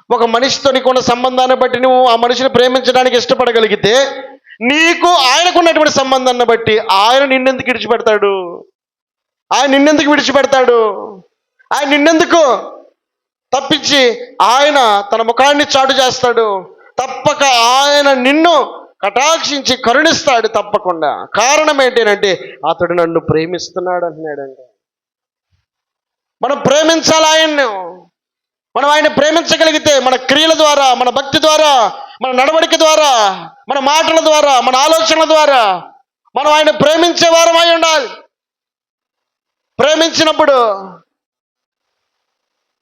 ఒక మనిషితో నీకున్న సంబంధాన్ని బట్టి నువ్వు ఆ మనిషిని ప్రేమించడానికి ఇష్టపడగలిగితే, నీకు ఆయనకున్నటువంటి సంబంధాన్ని బట్టి ఆయన నిన్నెందుకు విడిచిపెడతాడు? ఆయన నిన్నెందుకు విడిచిపెడతాడు? ఆయన నిన్నెందుకు తప్పించి ఆయన తన ముఖాన్ని చాటు చేస్తాడు? తప్పక ఆయన నిన్ను కటాక్షించి కరుణిస్తాడు తప్పకుండా. కారణం ఏంటంటే అతడు నన్ను ప్రేమిస్తున్నాడు అంటున్నాడండి. మనం ప్రేమించాలి ఆయన్ను. మనం ఆయన ప్రేమించగలిగితే మన క్రియల ద్వారా, మన భక్తి ద్వారా, మన నడవడిక ద్వారా, మన మాటల ద్వారా, మన ఆలోచనల ద్వారా మనం ఆయన ప్రేమించే వారమై ఉండాలి. ప్రేమించినప్పుడు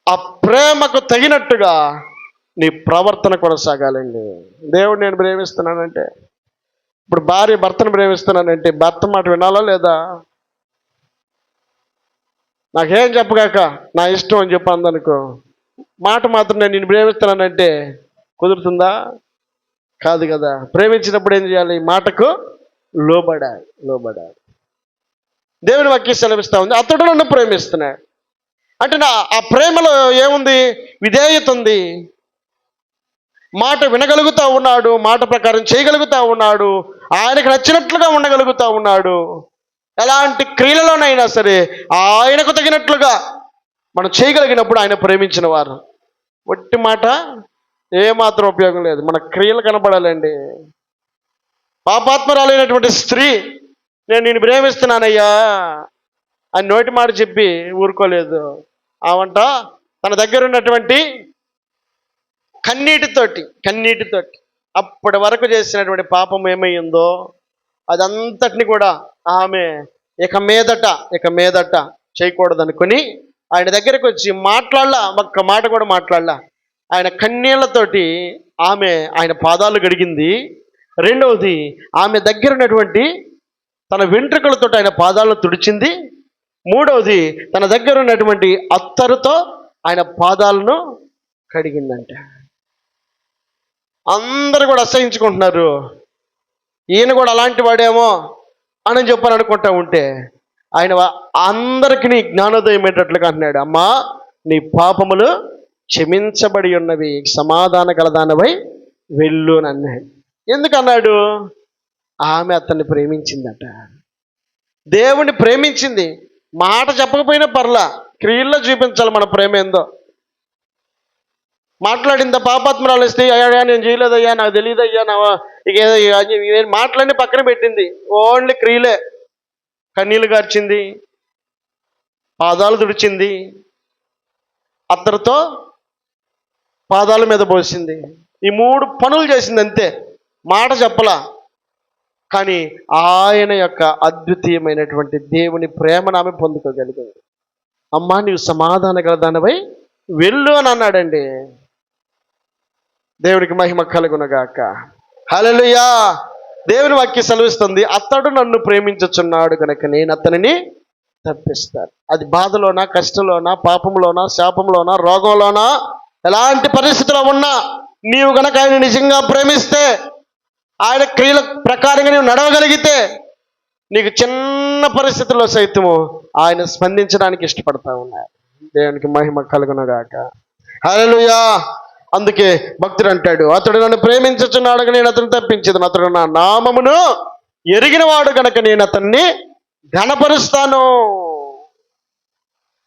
ఆ ప్రేమకు తగినట్టుగా నీ ప్రవర్తన కొనసాగాలండి. దేవుడు నేను ప్రేమిస్తున్నానంటే, ఇప్పుడు భార్య భర్తను ప్రేమిస్తున్నానంటే భర్త మాట వినాలా లేదా? నాకేం చెప్పగాక నా ఇష్టం అని చెప్పి అందనుకో, మాట మాత్రం నేను నిన్ను ప్రేమిస్తున్నానంటే కుదురుతుందా? కాదు కదా. ప్రేమించినప్పుడు ఏం చేయాలి? మాటకు లోబడాలి. దేవుని వాక్యం సెలవిస్తా ఉంది, అతడు నన్ను ప్రేమిస్తున్నాడు అంటే ఆ ప్రేమలో ఏముంది? విధేయత ఉంది. మాట వినగలుగుతా ఉన్నాడు, మాట ప్రకారం చేయగలుగుతా ఉన్నాడు, ఆయనకు నచ్చినట్లుగా ఉండగలుగుతా ఉన్నాడు. ఎలాంటి క్రియలలోనైనా సరే ఆయనకు తగినట్లుగా మనం చేయగలిగినప్పుడు ఆయన ప్రేమించిన వారు. ఒట్టి మాట ఏమాత్రం ఉపయోగం లేదు, మన క్రియలు కనబడాలండి. పాపాత్మరాలైనటువంటి స్త్రీ నేను నిన్ను ప్రేమిస్తున్నానయ్యా అని నోటి మాట చెప్పి ఊరుకోలేదు. ఆవంట తన దగ్గర ఉన్నటువంటి కన్నీటితోటి అప్పటి వరకు చేసినటువంటి పాపం ఏమైందో అదంతటిని కూడా ఆమె ఇక మీదట చేయకూడదనుకొని ఆయన దగ్గరికి వచ్చి ఒక్క మాట కూడా మాట్లాడలా. ఆయన కన్నీళ్లతోటి ఆయన పాదాలు గడిగింది. రెండవది, ఆమె దగ్గర ఉన్నటువంటి తన వెంట్రుకలతో ఆయన పాదాలను తుడిచింది. మూడవది, తన దగ్గర ఉన్నటువంటి అత్తరుతో ఆయన పాదాలను కడిగిందంట. అందరూ కూడా అసహించుకుంటున్నారు, ఈయన కూడా అలాంటి వాడేమో అని చెప్పని అనుకుంటా ఉంటే ఆయన అందరికీ జ్ఞానోదయం ఏంటట్లుగా అంటున్నాడు, అమ్మా నీ పాపములు క్షమించబడి ఉన్నవి, సమాధాన కలదానవై వెళ్ళు అని అన్నాడు. ఎందుకన్నాడు? ఆమె అతన్ని ప్రేమించిందట. దేవుణ్ణి ప్రేమించింది. మాట చెప్పకపోయినా పర్లా, క్రియల్లో చూపించాలి మన ప్రేమ ఏందో. మాట్లాడిందా పాపాత్మరాలు ఇస్తే, అయ్యా నేను చేయలేదయ్యా, నాకు తెలియదయ్యా, ఇక మాటలన్నీ పక్కన పెట్టింది. ఓన్లీ క్రియలే. కన్నీళ్ళు గార్చింది, పాదాలు తుడిచింది, అత్తరుతో పాదాల మీద పోసింది. ఈ 3 పనులు చేసింది అంతే, మాట చెప్పలా. కానీ ఆయన యొక్క అద్వితీయమైనటువంటి దేవుని ప్రేమను ఆమె పొందుకోగలిగింది. అమ్మా నీవు సమాధాన గలదానవై వెళ్ళు అని అన్నాడండి. దేవునికి మహిమ కలుగునగాక. హల్లెలూయా. దేవుని వాక్యం సెలవిస్తుంది, అతడు నన్ను ప్రేమించుచున్నాడు కనుక నేను అతనిని తప్పిస్తాను. అది బాధలోనా, కష్టంలోనా, పాపంలోనా, శాపంలోనా, రోగంలోనా, ఎలాంటి పరిస్థితిలో ఉన్నా నీవు గనక ఆయన నిజంగా ప్రేమిస్తే, ఆయన క్రియల ప్రకారంగా నీవు నడవగలిగితే, నీకు చిన్న పరిస్థితుల్లో సైతము ఆయన స్పందించడానికి ఇష్టపడతా ఉన్నాడు. దేవునికి మహిమ కలుగునగాక. హల్లెలూయా. అందుకే భక్తుడు అంటాడు, అతడు నన్ను ప్రేమించుచున్నాడు నేను అతను తప్పించదు, అతడు నా నామమును ఎరిగినవాడు గనక నేను అతన్ని ఘనపరుస్తాను.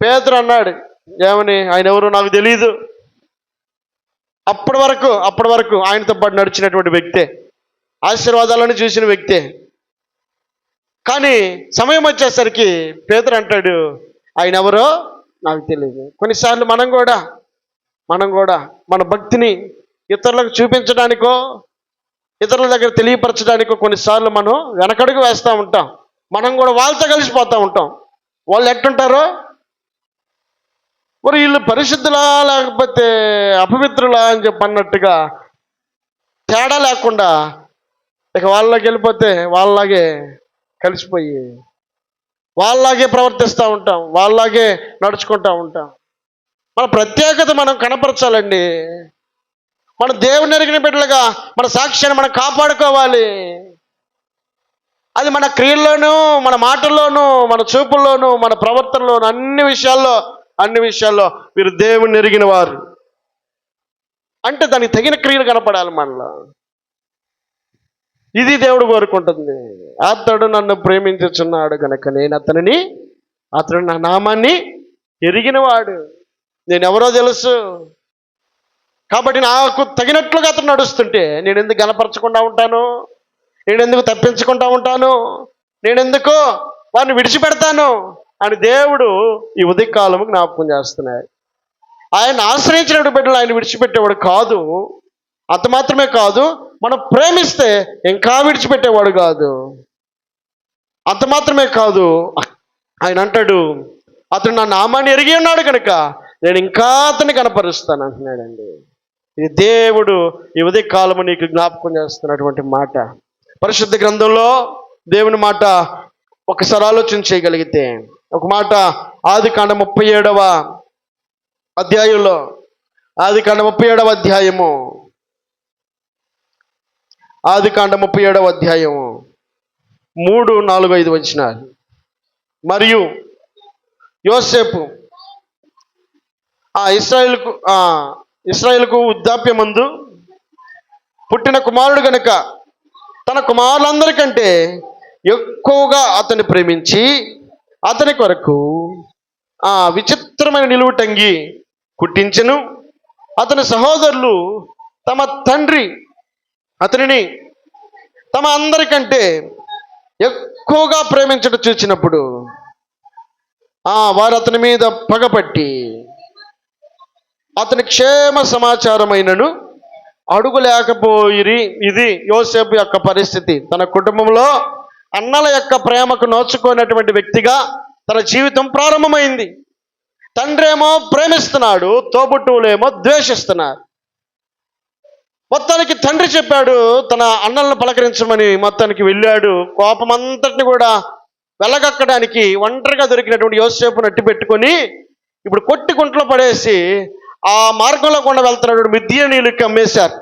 పేతురు అన్నాడు ఏమని? ఆయన ఎవరు నాకు తెలియదు. అప్పటి వరకు ఆయనతో పాటు నడిచినటువంటి వ్యక్తే, ఆశీర్వాదాలను చూసిన వ్యక్తే. కానీ సమయం వచ్చేసరికి పేతురు అంటాడు, ఆయన ఎవరో నాకు తెలియదు. కొన్నిసార్లు మనం కూడా మన భక్తిని ఇతరులకు చూపించడానికో, ఇతరుల దగ్గర తెలియపరచడానికో కొన్నిసార్లు మనం వెనకడుగు వేస్తూ ఉంటాం. మనం కూడా వాళ్ళతో కలిసిపోతూ ఉంటాం. వాళ్ళు ఎట్టుంటారో, మరి వీళ్ళు పరిశుద్ధులా లేకపోతే అపవిత్రులా అని చెప్పి అన్నట్టుగా తేడా లేకుండా ఇక వాళ్ళకి వెళ్ళిపోతే వాళ్ళలాగే కలిసిపోయి వాళ్ళలాగే ప్రవర్తిస్తూ ఉంటాం, వాళ్ళలాగే నడుచుకుంటూ ఉంటాం. మన ప్రత్యేకత మనం కనపరచాలండి. మన దేవుని ఎరిగిన బిడ్డలుగా మన సాక్ష్యాన్ని మనం కాపాడుకోవాలి. అది మన క్రియల్లోనూ, మన మాటల్లోనూ, మన చూపుల్లోనూ, మన ప్రవర్తనలోనూ, అన్ని విషయాల్లో వీరు దేవుని ఎరిగిన వారు. అంటే దానికి తగిన క్రియలు కనపడాలి మనలో. ఇది దేవుడు కోరుకుంటుంది. అతడు నన్ను ప్రేమించుచున్నాడు గనక నేను అతడు నా నామాన్ని ఎరిగినవాడు. నేను ఎవరో తెలుసు కాబట్టి నాకు తగినట్లుగా అతను నడుస్తుంటే నేను ఎందుకు గనపరచకుండా ఉంటాను? నేను ఎందుకు తప్పించకుండా ఉంటాను? నేను ఎందుకు వారిని విడిచిపెడతాను అని దేవుడు ఈ ఉదయకాలము జ్ఞాపకం చేస్తున్నాడు. ఆయన ఆశ్రయించిన బిడ్డలు ఆయన విడిచిపెట్టేవాడు కాదు. అంత మాత్రమే కాదు, మనం ప్రేమిస్తే ఇంకా విడిచిపెట్టేవాడు కాదు. అంత మాత్రమే కాదు, ఆయన అంటాడు అతను నా నామాన్ని ఎరిగి ఉన్నాడు కనుక నేను ఇంకా అతన్ని కనపరుస్తాను అంటున్నాడండి. ఇది దేవుడు ఈ ఉదయ కాలము నీకు జ్ఞాపకం చేస్తున్నటువంటి మాట. పరిశుద్ధ గ్రంథంలో దేవుని మాట ఒకసారి ఆలోచన చేయగలిగితే ఒక మాట ఆదికాండ 37వ అధ్యాయంలో, ఆదికాండ 37వ అధ్యాయము, ఆదికాండ 37వ అధ్యాయము 3, 4, 5 వచనాలు. మరియు యోసేపు ఇశ్రాయేలుకు వృద్ధాప్యమందు పుట్టిన కుమారుడు గనుక తన కుమారులందరికంటే ఎక్కువగా అతన్ని ప్రేమించి అతని కొరకు విచిత్రమైన నిలువుటంగి కుట్టించెను. అతని సహోదరులు తమ తండ్రి అతనిని తమ అందరికంటే ఎక్కువగా ప్రేమించడం చూసినప్పుడు వారు అతని మీద పగపట్టి అతని క్షేమ సమాచారమైనను అడుగులేకపోయిరి. ఇది యోసేపు యొక్క పరిస్థితి. తన కుటుంబంలో అన్నల యొక్క ప్రేమకు నోచుకున్నటువంటి వ్యక్తిగా తన జీవితం ప్రారంభమైంది. తండ్రి ఏమో ప్రేమిస్తున్నాడు, తోబుట్టువులేమో ద్వేషిస్తున్నారు. మొత్తానికి తండ్రి చెప్పాడు తన అన్నలను పలకరించమని, మొత్తానికి వెళ్ళాడు. కోపమంతటిని కూడా వెళ్ళగక్కడానికి ఒంటరిగా దొరికినటువంటి యోసేపును అట్టి పెట్టుకొని ఇప్పుడు కొట్టి గుంటలో పడేసి ఆ మార్గంలో కూడా వెళ్తున్నాడు. మిద్యానీయులకు అమ్మేశారు.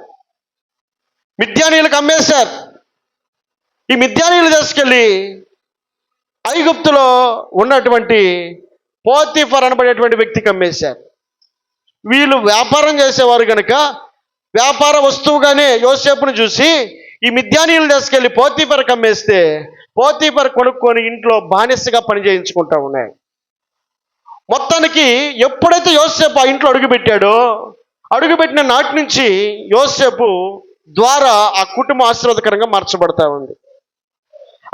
ఈ మిద్యానీయులు తీసుకెళ్ళి ఐగుప్తులో ఉన్నటువంటి పోతీఫర్ అనబడేటువంటి వ్యక్తికి అమ్మేశారు. వీళ్ళు వ్యాపారం చేసేవారు కనుక వ్యాపార వస్తువుగానే యోసేపును చూసి ఈ మిద్యానీయులు తీసుకెళ్ళి పోతీఫర్కి అమ్మేస్తే పోతీఫర్ కొనుక్కొని ఇంట్లో బానిసగా పని చేయించుకుంటా ఉన్నాయి. మొత్తానికి ఎప్పుడైతే యోసేపు ఆ ఇంట్లో అడుగుపెట్టిన నాటి నుంచి యోసేపు ద్వారా ఆ కుటుంబం ఆశీర్వాదకరంగా మార్చబడతా ఉంది.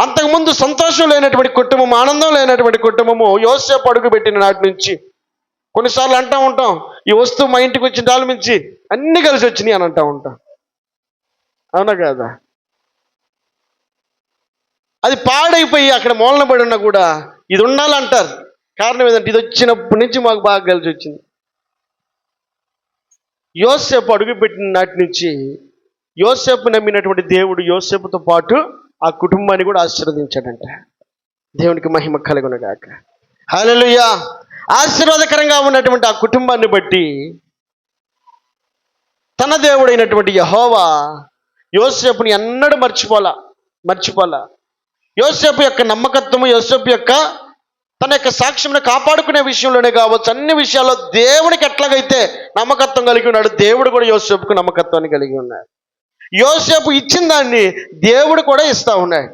అంతకుముందు సంతోషం లేనటువంటి కుటుంబం, ఆనందం లేనటువంటి కుటుంబము యోసేపు అడుగుపెట్టిన నాటి నుంచి. కొన్నిసార్లు అంటూ ఉంటాం, ఈ వస్తువు మా ఇంటికి వచ్చిన దాని నుంచి అన్నీ కలిసి వచ్చినాయి అని అంటూ ఉంటాం. అవునా కాదా? అది పాడైపోయి అక్కడ మూలన పడి ఉన్నా కూడా ఇది ఉండాలంటారు. కారణం ఏంటంటే ఇది వచ్చినప్పటి నుంచి మాకు బాగా కలిసి వచ్చింది. యోసేపు అడుగుపెట్టిన నాటి నుంచి యోసేపు నమ్మినటువంటి దేవుడు యోసేపుతో పాటు ఆ కుటుంబాన్ని కూడా ఆశీర్వదించాడంట. దేవునికి మహిమ కలుగునుగాక. హల్లెలూయా. ఆశీర్వాదకరంగా ఉన్నటువంటి ఆ కుటుంబాన్ని బట్టి తన దేవుడైనటువంటి యెహోవా యోసేపుని ఎన్నడూ మర్చిపోలా. యోసేపు యొక్క నమ్మకత్వము, యోసేపు యొక్క తన యొక్క సాక్ష్యంను కాపాడుకునే విషయంలోనే కావచ్చు, అన్ని విషయాల్లో దేవునికి ఎట్లాగైతే నమ్మకత్వం కలిగి ఉన్నాడు, దేవుడు కూడా యోసేపుకు నమ్మకత్వాన్ని కలిగి ఉన్నాడు. యోసేపు ఇచ్చిన దాన్ని దేవుడు కూడా ఇస్తా ఉన్నాడు.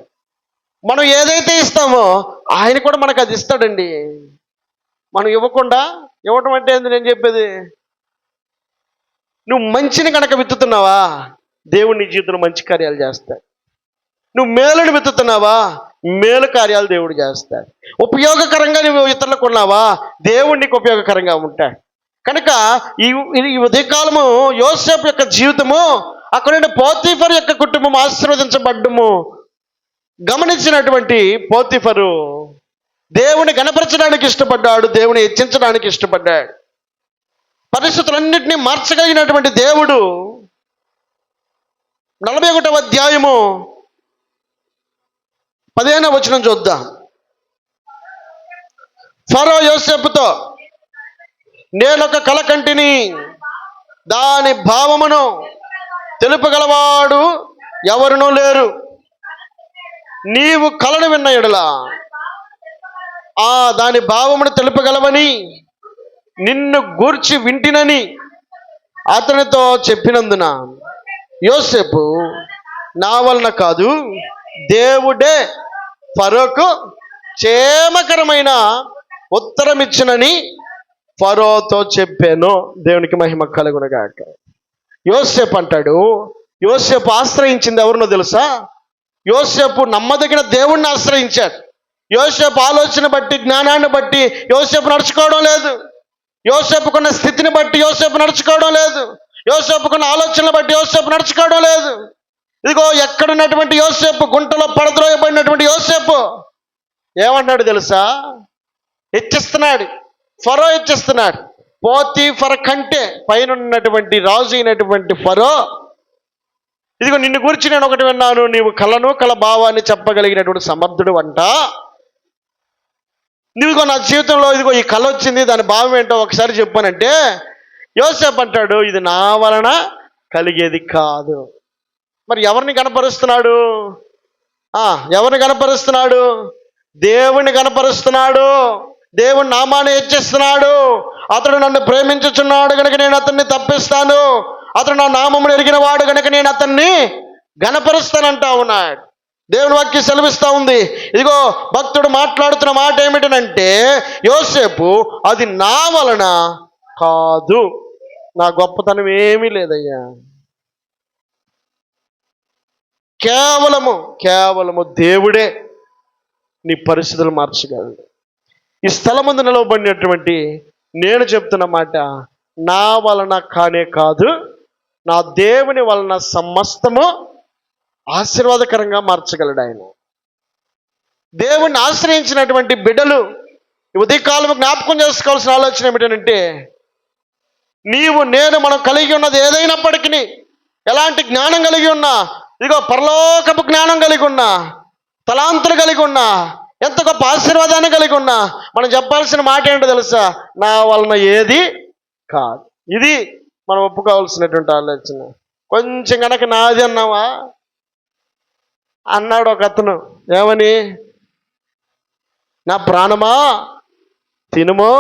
మనం ఏదైతే ఇస్తామో ఆయన కూడా మనకు అది ఇస్తాడండి. మనం ఇవ్వటం అంటే ఏంది నేను చెప్పేది? నువ్వు మంచిని కనుక విత్తుతున్నావా, దేవుడు నీ జీవితంలో మంచి కార్యాలు చేస్తాడు. నువ్వు మేలుని విత్తుతున్నావా, మేలు కార్యాలు దేవుడు చేస్తాడు. ఉపయోగకరంగా నువ్వు ఇతరులకు ఉన్నావా, దేవుడు నీకు ఉపయోగకరంగా ఉంటాడు. కనుక ఈ ఉదయకాలము యోసేపు యొక్క జీవితము, అక్కడ పోతీఫర్ యొక్క కుటుంబం ఆశీర్వదించబడ్డము గమనించినటువంటి పోతీఫరు దేవుని గణపరచడానికి ఇష్టపడ్డాడు, దేవుని హెచ్చించడానికి ఇష్టపడ్డాడు. పరిస్థితులన్నింటినీ మార్చగలిగినటువంటి దేవుడు 41వ అధ్యాయము 15వ వచనం చూద్దాం. ఫరో యోసేపుతో, నేనొక కల కంటిని, దాని భావమును తెలుపగలవాడు ఎవరునూ లేరు. నీవు కలను విన్న ఎడల దాని భావమును తెలుపగలవని నిన్ను గూర్చి వింటినని అతనితో చెప్పినందున యోసేపు, నా వలన కాదు, దేవుడే ఫరోకు క్షేమకరమైన ఉత్తరం ఇచ్చినని ఫరోతో చెప్పాను. దేవునికి మహిమ కలుగునగాక. యోసేపు అంటాడు, యోసేపు ఆశ్రయించింది ఎవరినో తెలుసా? యోసేపు నమ్మదగిన దేవుణ్ణి ఆశ్రయించాడు. యోసేపు ఆలోచన బట్టి, జ్ఞానాన్ని బట్టి యోసేపు నడుచుకోవడం లేదు. యోసేపుకున్న స్థితిని బట్టి యోసేపు నడుచుకోవడం లేదు. యోసేపుకున్న ఆలోచనలు బట్టి యోసేపు నడుచుకోవడం లేదు. ఇదిగో ఎక్కడున్నటువంటి యోసేపు, గుంటలో పడద్రోయబడినటువంటి యోసేపు ఏమన్నాడు తెలుసా? హెచ్చిస్తున్నాడు. ఫరో హెచ్చిస్తున్నాడు. పోతీఫర కంటే పైన ఉన్నటువంటి రాజు అయినటువంటి ఫరో, ఇదిగో నిన్ను గురించి నేను ఒకటి విన్నాను, నీవు కలను కల భావాన్ని చెప్పగలిగినటువంటి సమర్థుడు అంట. నువ్వుగో నా జీవితంలో ఇదిగో ఈ కళ వచ్చింది, దాని భావం ఏంటో ఒకసారి చెప్పానంటే యోసేపు అంటాడు, ఇది నా వలన కలిగేది కాదు. మరి ఎవరిని కనపరుస్తున్నాడు? ఎవరిని కనపరుస్తున్నాడు? దేవుణ్ణి కనపరుస్తున్నాడు. దేవుని నామాన్ని హెచ్చిస్తున్నాడు. అతడు నన్ను ప్రేమించుచున్నాడు కనుక నేను అతన్ని తప్పిస్తాను, అతడు నా నామమును ఎరిగిన వాడు కనుక నేను అతన్ని గణపరుస్తానంటా ఉన్నాడు. దేవుని వాక్యం సెలవిస్తూ ఉంది. ఇదిగో భక్తుడు మాట్లాడుతున్న మాట ఏమిటనంటే, యోసేపు అది నా వలన కాదు, నా గొప్పతనం ఏమీ లేదయ్యా, కేవలము దేవుడే నీ పరిస్థితులు మార్చగలడు. ఈ స్థలం ముందు నిలవబడినటువంటి నేను చెప్తున్న మాట, నా వలన కానే కాదు, నా దేవుని వలన సమస్తము ఆశీర్వాదకరంగా మార్చగలడు ఆయన. దేవుణ్ణి ఆశ్రయించినటువంటి బిడ్డలు ఉదయకాలం జ్ఞాపకం చేసుకోవాల్సిన ఆలోచన ఏమిటంటే, నీవు నేను మనం కలిగి ఉన్నది ఏదైనప్పటికీ, ఎలాంటి జ్ఞానం కలిగి ఉన్నా, ఇదిగో పరలోకపు జ్ఞానం కలిగి ఉన్నా, తలాంతులు కలిగి ఉన్నా, ఎంత గొప్ప ఆశీర్వాదాన్ని కలిగి ఉన్నా, మనం చెప్పాల్సిన మాట ఏంటో తెలుసా? నా వలన ఏది కాదు. ఇది మనం ఒప్పుకోవాల్సినటువంటి ఆలోచన. కొంచెం కనుక నాది అన్నావా అన్నాడు ఒక అతను. ఏమని? నా ప్రాణమా తినుమో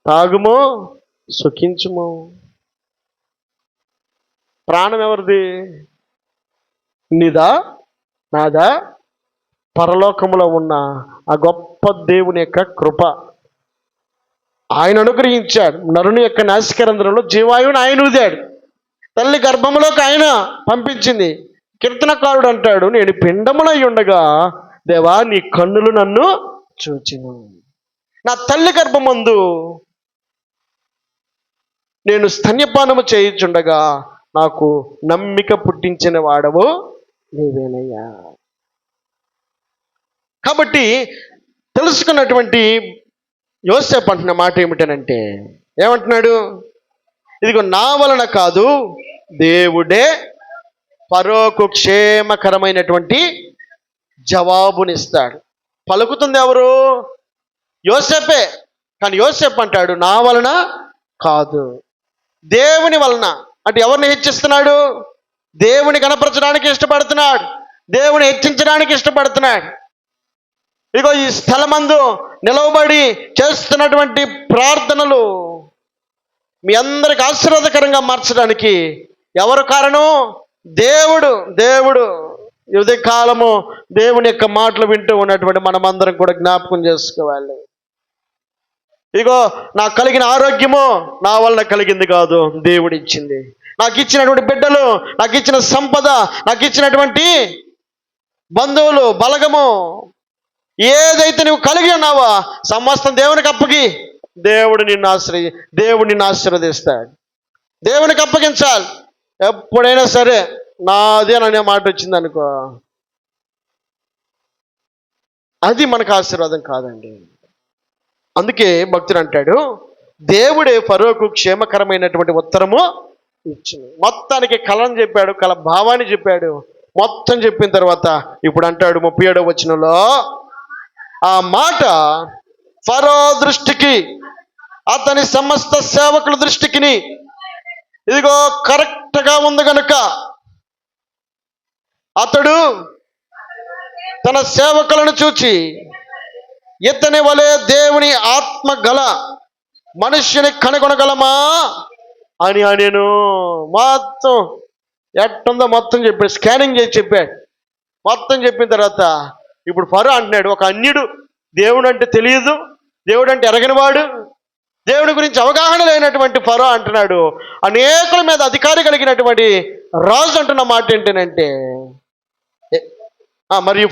తాగుమో సుఖించుము. ప్రాణం ఎవరిది? నీదా నాదా? పరలోకములో ఉన్న ఆ గొప్ప దేవుని యొక్క కృప ఆయన అనుగ్రహించాడు. నరుని యొక్క నాసికారంధ్రంలో జీవాయువుని ఆయన ఊదాడు. తల్లి గర్భములోకి ఆయన పంపించింది. కీర్తనకారుడు అంటాడు, నేను పిండములై ఉండగా దేవా నీ కన్నులు నన్ను చూచెను. నా తల్లి గర్భమందు నేను స్తన్యపానము చేయుచుండగా నాకు నమ్మిక పుట్టించిన వాడవు నీవేనయ్యా. కాబట్టి తెలుసుకున్నటువంటి యోసేపు అంటున్న మాట ఏమిటనంటే, ఏమంటున్నాడు? ఇదిగో నా వలన కాదు, దేవుడే ఫరోకు క్షేమకరమైనటువంటి జవాబునిస్తాడు. పలుకుతుంది ఎవరు? యోసేపే. కానీ యోసేపు అంటాడు, నా వలన కాదు, దేవుని వలన. అంటే ఎవరిని హెచ్చిస్తున్నాడు? దేవుని కనపరచడానికి ఇష్టపడుతున్నాడు, దేవుని హెచ్చించడానికి ఇష్టపడుతున్నాడు. ఇదిగో ఈ స్థలమందు నిలవబడి చేస్తున్నటువంటి ప్రార్థనలు మీ అందరికి ఆశీర్వాదకరంగా మార్చడానికి ఎవరు కారణం? దేవుడు. ఉదయ కాలము దేవుని యొక్క మాటలు వింటూ ఉన్నటువంటి మనమందరం కూడా జ్ఞాపకం చేసుకోవాలి. ఇదిగో నాకు కలిగిన ఆరోగ్యము నా వలన కలిగింది కాదు, దేవుడు ఇచ్చింది. నాకు ఇచ్చినటువంటి బిడ్డలు, నాకు ఇచ్చిన సంపద, నాకు ఇచ్చినటువంటి బంధువులు, బలగము, ఏదైతే నువ్వు కలిగి ఉన్నావో సమస్తం దేవునికి అప్పగి. దేవుడు నిన్ను ఆశీర్వదిస్తాడు. దేవునికి అప్పగించాలి. ఎప్పుడైనా సరే నాది అనే మాట వచ్చింది అనుకో, అది మనకు ఆశీర్వాదం కాదండి. అందుకే భక్తుడు అంటాడు, దేవుడే ఫరోకు క్షేమకరమైనటువంటి ఉత్తరము ఇచ్చింది. మొత్తానికి కళను చెప్పాడు, కళ భావాన్ని చెప్పాడు. మొత్తం చెప్పిన తర్వాత ఇప్పుడు అంటాడు 37వ వచనంలో, ఆ మాట ఫరో దృష్టికి, అతని సమస్త సేవకుల దృష్టికి ఇదిగో కరెక్ట్గా ఉంది కనుక అతడు తన సేవకులను చూచి, ఇతని వలె దేవుని ఆత్మ గల మనుష్యుని కనుగొనగలమా అని నేను మొత్తం ఎట్టుందో మొత్తం చెప్పాడు, స్కానింగ్ చేసి చెప్పాడు. మొత్తం చెప్పిన తర్వాత ఇప్పుడు ఫరో అంటున్నాడు, ఒక అన్యుడు, దేవుడు అంటే తెలియదు, దేవుడు అంటే ఎరగనివాడు, దేవుడి గురించి అవగాహన లేనటువంటి ఫరో అంటున్నాడు, అనేకుల మీద అధికారి కలిగినటువంటి రాజు అంటున్న మాట ఏంటంటే, మరియు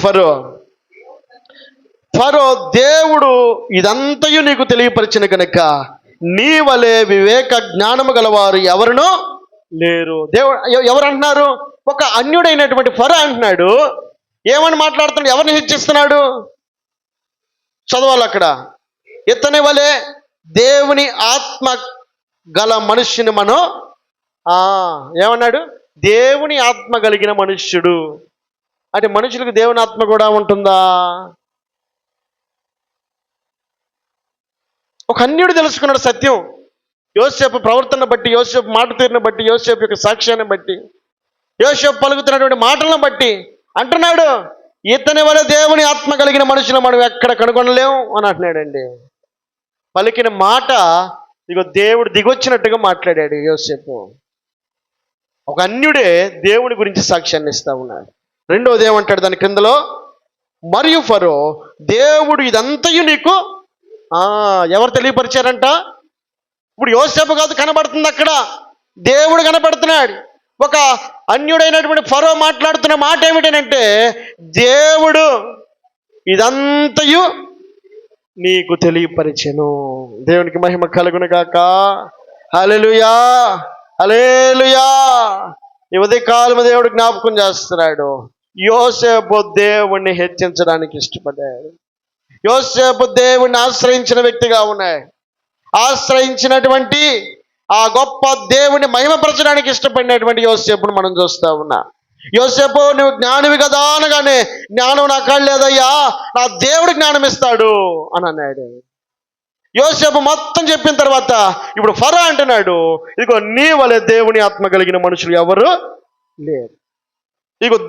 ఫరో దేవుడు ఇదంతయు నీకు తెలియపరిచిన కనుక నీ వలె వివేక జ్ఞానము గలవారు ఎవరునూ లేరు. దేవుడు ఎవరు అంటున్నారు? ఒక అన్యుడైనటువంటి ఫరో అంటున్నాడు. ఏమని మాట్లాడుతున్నాడు? ఎవరిని హెచ్చిస్తున్నాడు? చదవాలి అక్కడ. ఇతని వలె దేవుని ఆత్మ గల మనుష్యుని మనం ఏమన్నాడు? దేవుని ఆత్మ కలిగిన మనుష్యుడు. అంటే మనుషులకు దేవుని ఆత్మ కూడా ఉంటుందా? ఒక అన్యుడు తెలుసుకున్నాడు సత్యం. యోసేపు ప్రవర్తన బట్టి, యోసేపు మాట తీరుని బట్టి, యోసేపు యొక్క సాక్ష్యాన్ని బట్టి, యోసేపు పలుకుతున్నటువంటి మాటలను బట్టి అంటున్నాడు, ఇతని వల్ల దేవుని ఆత్మ కలిగిన మనుషులు మనం ఎక్కడ కనుగొనలేము అని అంటున్నాడండి. పలికిన మాట ఇగో దేవుడు దిగొచ్చినట్టుగా మాట్లాడాడు యోసేపు. ఒక అన్యుడే దేవుని గురించి సాక్ష్యాన్ని ఇస్తా ఉన్నాడు. రెండవది ఏమంటాడు దాని క్రిందలో? మరియు ఫరో దేవుడు ఇదంతయు నీకు ఎవరు తెలియపరిచారంట? ఇప్పుడు యోసేపు కాదు కనబడుతుంది, అక్కడ దేవుడు కనబడుతున్నాడు. ఒక అన్యుడైనటువంటి ఫరో మాట్లాడుతున్న మాట ఏమిటంటే, దేవుడు ఇదంతయు నీకు తెలియపరిచెను. దేవునికి మహిమ కలుగును గాక. హల్లెలూయా, హల్లెలూయా. ఈ ఉదయకాలము దేవుడు జ్ఞాపకం చేస్తున్నాడు, యోసేపు దేవుణ్ణి హెచ్చించడానికి ఇష్టపడ్డాడు. యోసేపు దేవుణ్ణి ఆశ్రయించిన వ్యక్తిగా ఉన్నాయి. ఆశ్రయించినటువంటి ఆ గొప్ప దేవుని మహిమపరచడానికి ఇష్టపడినటువంటి యోసేపును మనం చూస్తూ ఉన్నా. యోసేపు నువ్వు జ్ఞానివి కదా అనగానే, జ్ఞానం నా కాళ్ళు లేదయ్యా, నా దేవుడు జ్ఞానం ఇస్తాడు అని అన్నాడు. యోసేపు మొత్తం చెప్పిన తర్వాత ఇప్పుడు ఫరో అంటున్నాడు, ఇదిగో నీ వలె దేవుని ఆత్మ కలిగిన మనుషులు ఎవరు లేరు. ఇదిగో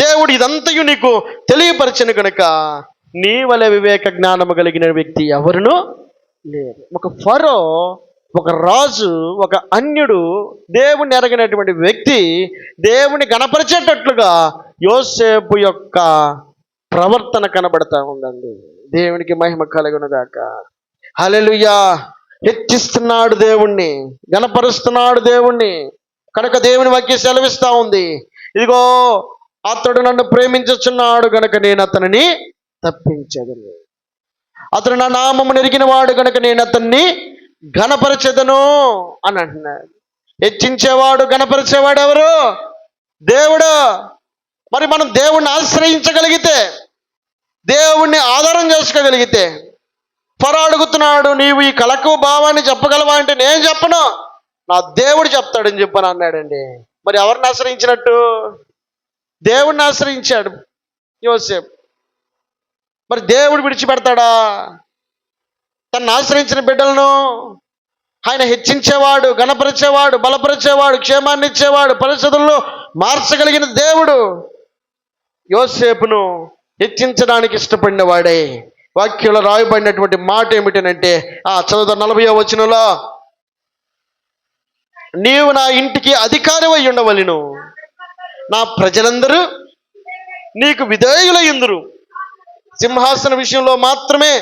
దేవుడు ఇదంతయు నీకు తెలియపరచను కనుక నీ వలె వివేక జ్ఞానము కలిగిన వ్యక్తి ఎవరునూ లేరు. ఒక ఫరో, ఒక రాజు, ఒక అన్యుడు, దేవుని ఎరగినటువంటి వ్యక్తి దేవుని గణపరిచేటట్లుగా యోసేపు యొక్క ప్రవర్తన కనబడతా ఉందండి. దేవునికి మహిమ కలుగునుగాక. హల్లెలూయా. హెచ్చిస్తున్నాడు దేవుణ్ణి, గణపరుస్తున్నాడు దేవుణ్ణి కనుక దేవుని వాక్యం సెలవిస్తూ ఉంది, ఇదిగో అతడు నన్ను ప్రేమించుచున్నాడు గనుక నేను అతనిని తప్పించదను, అతడు నా నామము నెరిగిన వాడు గనుక నేను అతన్ని ఘనపరచెదను అని అంటున్నాడు. హెచ్చించేవాడు, ఘనపరిచేవాడు ఎవరు? దేవుడు. మరి మనం దేవుణ్ణి ఆశ్రయించగలిగితే, దేవుణ్ణి ఆధారం చేసుకోగలిగితే, ఫరో అడుగుతున్నాడు, నీవు ఈ కలకు భావాన్ని చెప్పగలవా అంటే, నేను చెప్పను, నా దేవుడు చెప్తాడని చెప్పని అన్నాడండి. మరి ఎవరిని ఆశ్రయించినట్టు? దేవుణ్ణి ఆశ్రయించాడు యోసేపు. మరి దేవుడు విడిచిపెడతాడా? తను ఆశ్రయించిన బిడ్డలను ఆయన హెచ్చించేవాడు, ఘనపరిచేవాడు, బలపరిచేవాడు, క్షేమాన్ని ఇచ్చేవాడు, పరిస్థితుల్లో మార్చగలిగిన దేవుడు యోసేపును హెచ్చించడానికి ఇష్టపడిన వాడే. వాక్యంలో రాయబడినటువంటి మాట ఏమిటనంటే, చదువు 40వ వచనంలో, నీవు నా ఇంటికి అధికారివై ఉండవలెను, నా ప్రజలందరూ నీకు విధేయులయ్యుందురు, సింహాసన విషయంలో మాత్రమే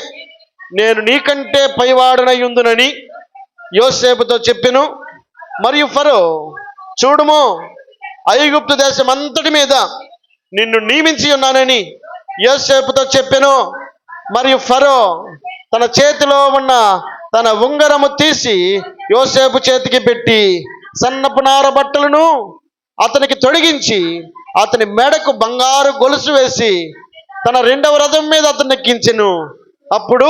నేను నీకంటే పైవాడనయ్యుందునని యోసేపుతో చెప్పెను. మరియు ఫరో, చూడుము, ఐగుప్తు దేశం అంతటి మీద నిన్ను నియమించి ఉన్నానని యోసేపుతో చెప్పెను. మరియు ఫరో తన చేతిలో ఉన్న తన ఉంగరము తీసి యోసేపు చేతికి పెట్టి సన్నపు నార బట్టలను అతనికి తొడిగించి అతని మెడకు బంగారు గొలుసు వేసి తన 2వ రథం మీద అతన్ని ఎక్కించెను. అప్పుడు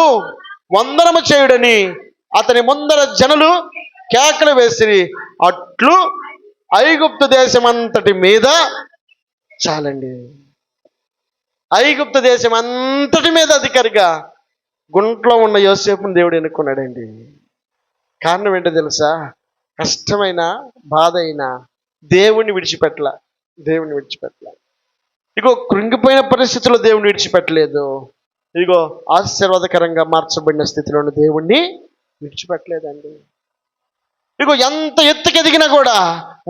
వందనము చేయుడని అతని ముందర జనులు కేకలు వేసిరి. అట్లు ఐగుప్తు దేశం అంతటి మీద, చాలండి, ఐగుప్తు దేశం అంతటి మీద అధికారిగా గుంట్లో ఉన్న యోసేపుని దేవుడు ఎన్నుకున్నాడండి. కారణం ఏంటో తెలుసా? కష్టమైన, బాధ అయినా దేవుణ్ణి విడిచిపెట్టల. ఇగో కృంగిపోయిన పరిస్థితుల్లో దేవుణ్ణి విడిచిపెట్టలేదు. ఇదిగో ఆశీర్వాదకరంగా మార్చబడిన స్థితిలోని దేవుణ్ణి విడిచిపెట్టలేదండి. ఇదిగో ఎంత ఎత్తుకి ఎదిగినా కూడా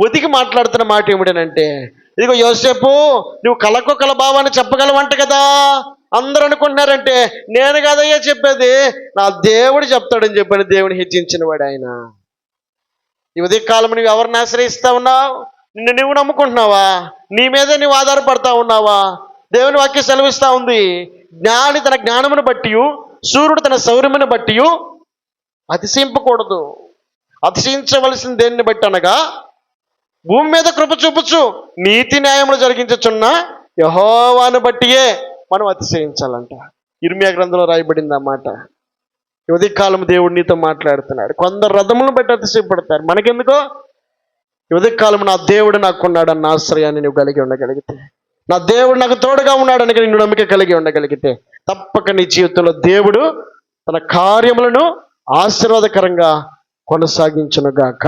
ఒదిగి మాట్లాడుతున్న మాట ఏమిటనంటే, ఇదిగో యోసేపు, నువ్వు కలకు కల భావాన్ని చెప్పగలవంట కదా. అందరూ అనుకుంటున్నారంటే, నేను కదయ్యా చెప్పేది, నా దేవుడు చెప్తాడని చెప్పని దేవుని హెచ్చించిన వాడు ఆయన. ఈ ఉదయకాలం నువ్వు ఎవరిని ఆశ్రయిస్తా ఉన్నావు? నిన్ను నువ్వు నమ్ముకుంటున్నావా? నీ మీదే నువ్వు ఆధారపడతా ఉన్నావా? దేవుని వాక్యం సెలవిస్తా ఉంది, జ్ఞాని తన జ్ఞానమును బట్టి, సూర్యుడు తన సౌర్యమును బట్టి అతిశయింపకూడదు. అతిశయించవలసిన దేన్ని బట్టి అనగా, భూమి మీద కృప చూపుచు నీతి న్యాయములు జరిగించుచున్న యెహోవాను బట్టియే మనం అతిశయించాలంట. ఇర్మియా గ్రంథంలో రాయబడింది అన్నమాట. ఉదయకాలం దేవుడు నీతో మాట్లాడుతున్నాడు. కొందరు రథములను బట్టి అతిశయపడతారు, మనకెందుకో? ఉదయకాలం నా దేవుడు నాకున్నాడన్న ఆశ్రయాన్ని నువ్వు కలిగి ఉండగలిగితే, నా దేవుడు నాకు తోడుగా ఉన్నాడని నిన్ను నమ్మిక కలిగి ఉండగలిగితే, తప్పక నీ జీవితంలో దేవుడు తన కార్యములను ఆశీర్వాదకరంగా కొనసాగించునుగాక.